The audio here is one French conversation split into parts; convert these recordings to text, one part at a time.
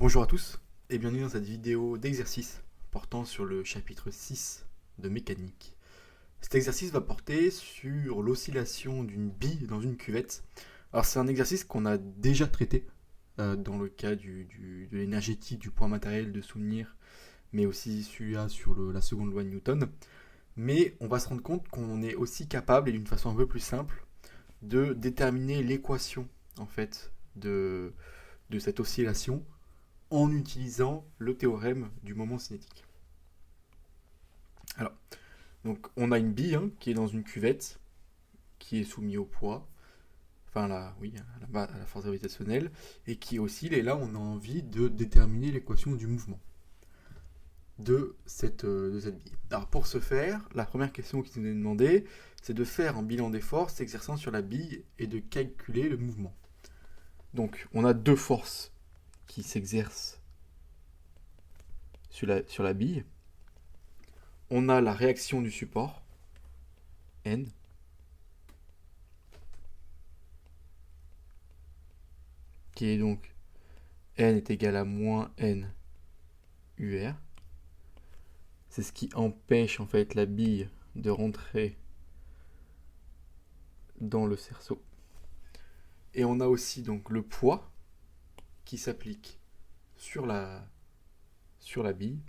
Bonjour à tous et bienvenue dans cette vidéo d'exercice portant sur le chapitre 6 de mécanique. Cet exercice va porter sur l'oscillation d'une bille dans une cuvette. Alors c'est un exercice qu'on a déjà traité dans le cas de l'énergétique du point matériel de souvenir, mais aussi celui-là sur la seconde loi de Newton. Mais on va se rendre compte qu'on est aussi capable, et d'une façon un peu plus simple, de déterminer l'équation en fait de cette oscillation en utilisant le théorème du moment cinétique. Alors, donc on a une bille qui est dans une cuvette, qui est soumise au poids, enfin oui, à la force gravitationnelle, et qui oscille, et là on a envie de déterminer l'équation du mouvement de cette bille. Alors pour ce faire, la première question qui nous est demandée, c'est de faire un bilan des forces s'exerçant sur la bille et de calculer le mouvement. Donc on a deux forces qui s'exercent sur la bille. On a la réaction du support, N, qui est donc N est égal à moins N UR. C'est ce qui empêche en fait la bille de rentrer dans le cerceau. Et on a aussi donc le poids qui s'applique sur la bille,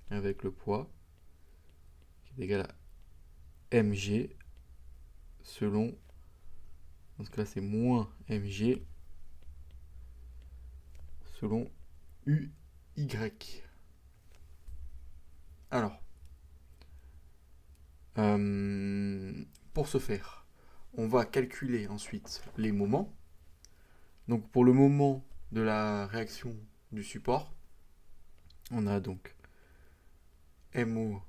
avec le poids qui est égal à mg selon, dans ce cas c'est moins mg selon uy. Alors, pour ce faire, on va calculer ensuite les moments. Donc pour le moment de la réaction du support, on a donc MO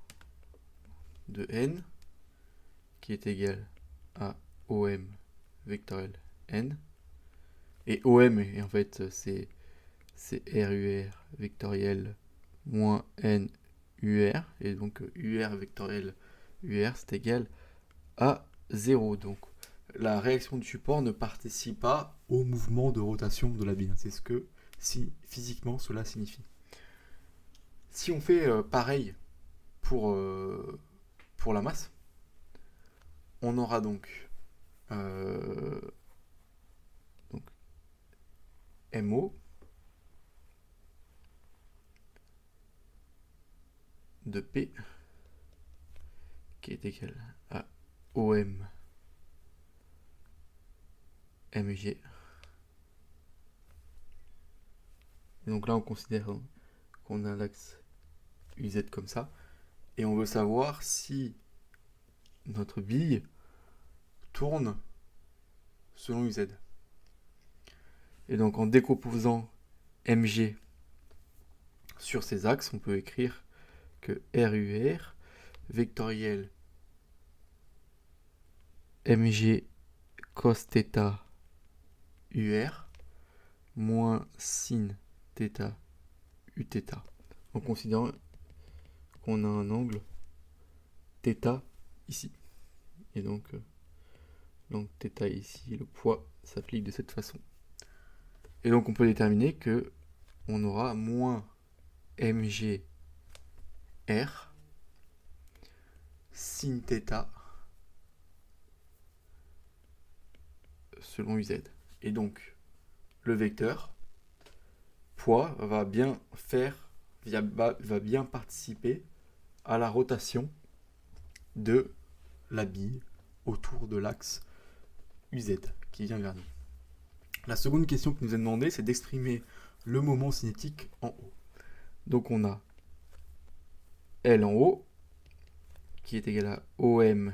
de N qui est égal à OM vectoriel N. Et OM, en fait, c'est RUR vectoriel moins N UR. Et donc UR vectoriel UR, c'est égal à 0. Donc la réaction du support ne participe pas au mouvement de rotation de la bille. C'est ce que physiquement cela signifie. Si on fait pareil pour la masse, on aura donc MO de P qui est égal à OM mg. Et donc là on considère qu'on a l'axe UZ comme ça, et on veut savoir si notre bille tourne selon UZ. Et donc en décomposant mg sur ces axes, on peut écrire que RUR vectoriel mg cos θ UR moins sin θ Uθ, en considérant qu'on a un angle θ ici. Et donc θ ici, le poids s'applique de cette façon. Et donc on peut déterminer que on aura moins mg r sin θ selon uz. Et donc le vecteur poids va bien participer à la rotation de la bille autour de l'axe uz qui vient vers nous. La seconde question qui nous est demandée, c'est d'exprimer le moment cinétique en haut. Donc on a L en haut qui est égal à OM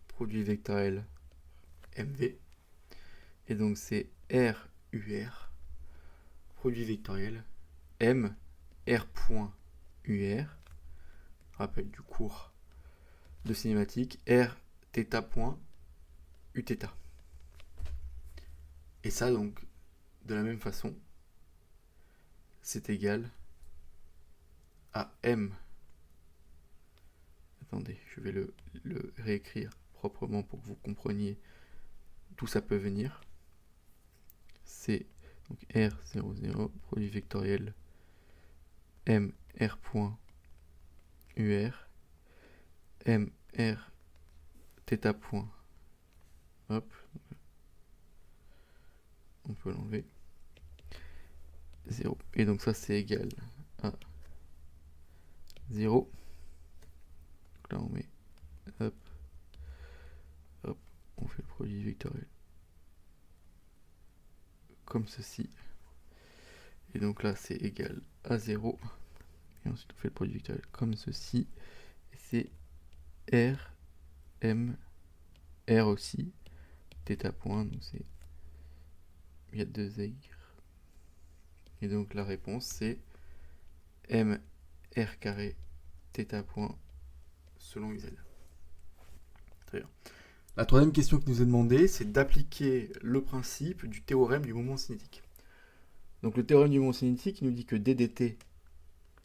produit vectoriel MV. Et donc c'est RUR produit vectoriel M R.UR, rappel du cours de cinématique, R θ.Uθ. Et ça donc de la même façon, c'est égal à M. Attendez, je vais le réécrire proprement pour que vous compreniez d'où ça peut venir. C'est Donc R00, produit vectoriel MR point UR, MR θ point, hop, on peut l'enlever, 0. Et donc ça c'est égal à 0. Donc là on met, hop, hop, on fait le produit vectoriel comme ceci. Et donc là c'est égal à 0. Et ensuite on fait le produit vectoriel comme ceci. Et c'est R, M, R aussi, θ point, donc c'est, il y a 2 R. Et donc la réponse c'est M, R carré, θ point, selon UZ. Très bien. La troisième question qui nous est demandée, c'est d'appliquer le principe du théorème du moment cinétique. Donc le théorème du moment cinétique nous dit que ddt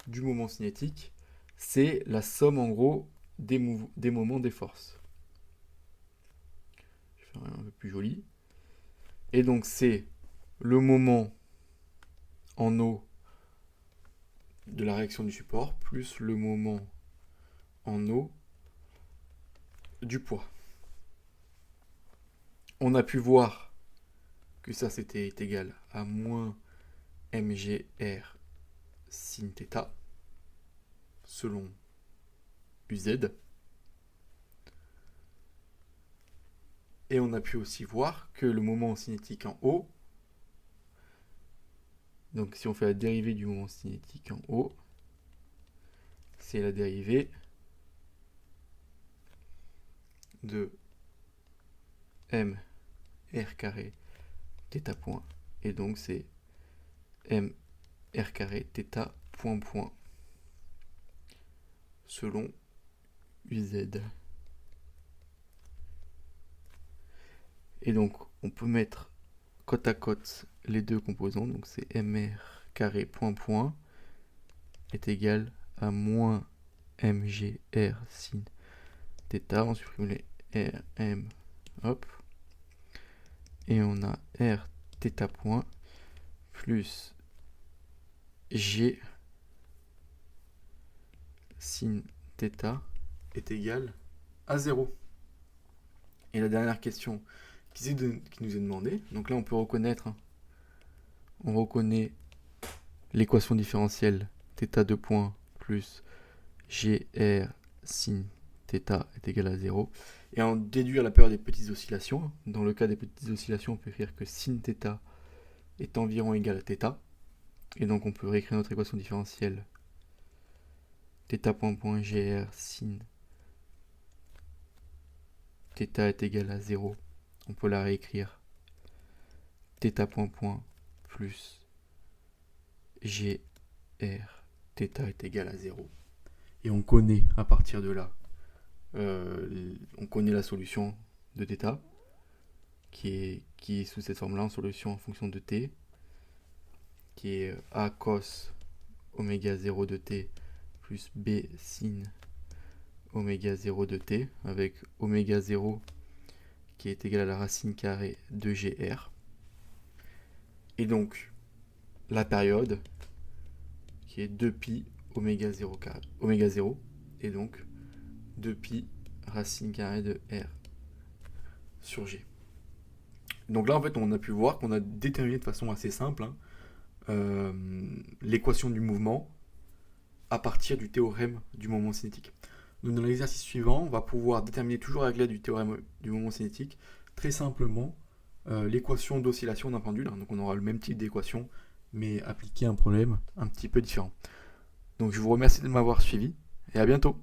du moment cinétique, c'est la somme en gros des moments des forces. Je vais faire un peu plus joli. Et donc c'est le moment en eau de la réaction du support plus le moment en eau du poids. On a pu voir que ça c'était égal à moins mgr sin θ selon UZ. Et on a pu aussi voir que le moment cinétique en haut, donc si on fait la dérivée du moment cinétique en haut, c'est la dérivée de m r carré θ point, et donc c'est m r carré θ point point selon UZ. Et donc on peut mettre côte à côte les deux composants, donc c'est mr carré point point est égal à moins mgr sin θ, on supprime les rm, hop, et on a r θ point plus g sin θ est égal à 0. Et la dernière question qui nous est demandée, donc là on peut reconnaître, on reconnaît l'équation différentielle θ2 point plus gr sin θ est égal à 0, et en déduire la période des petites oscillations. Dans le cas des petites oscillations, on peut écrire que sin θ est environ égal à θ, et donc on peut réécrire notre équation différentielle θ point point gr sin θ est égal à 0, on peut la réécrire θ point point plus gr θ est égal à 0. Et on connaît à partir de là, on connaît la solution de θ, qui est sous cette forme-là en solution en fonction de t, qui est a cos oméga 0 de t plus b sin oméga 0 de t, avec oméga 0 qui est égal à la racine carrée de gr. Et donc la période qui est 2pi oméga 0 carré, oméga 0, et donc 2pi racine carrée de r sur g. Donc là en fait on a pu voir qu'on a déterminé de façon assez simple l'équation du mouvement à partir du théorème du moment cinétique. Donc dans l'exercice suivant, on va pouvoir déterminer toujours avec l'aide du théorème du moment cinétique très simplement l'équation d'oscillation d'un pendule. Donc on aura le même type d'équation mais appliqué à un problème un petit peu différent. Donc je vous remercie de m'avoir suivi et à bientôt.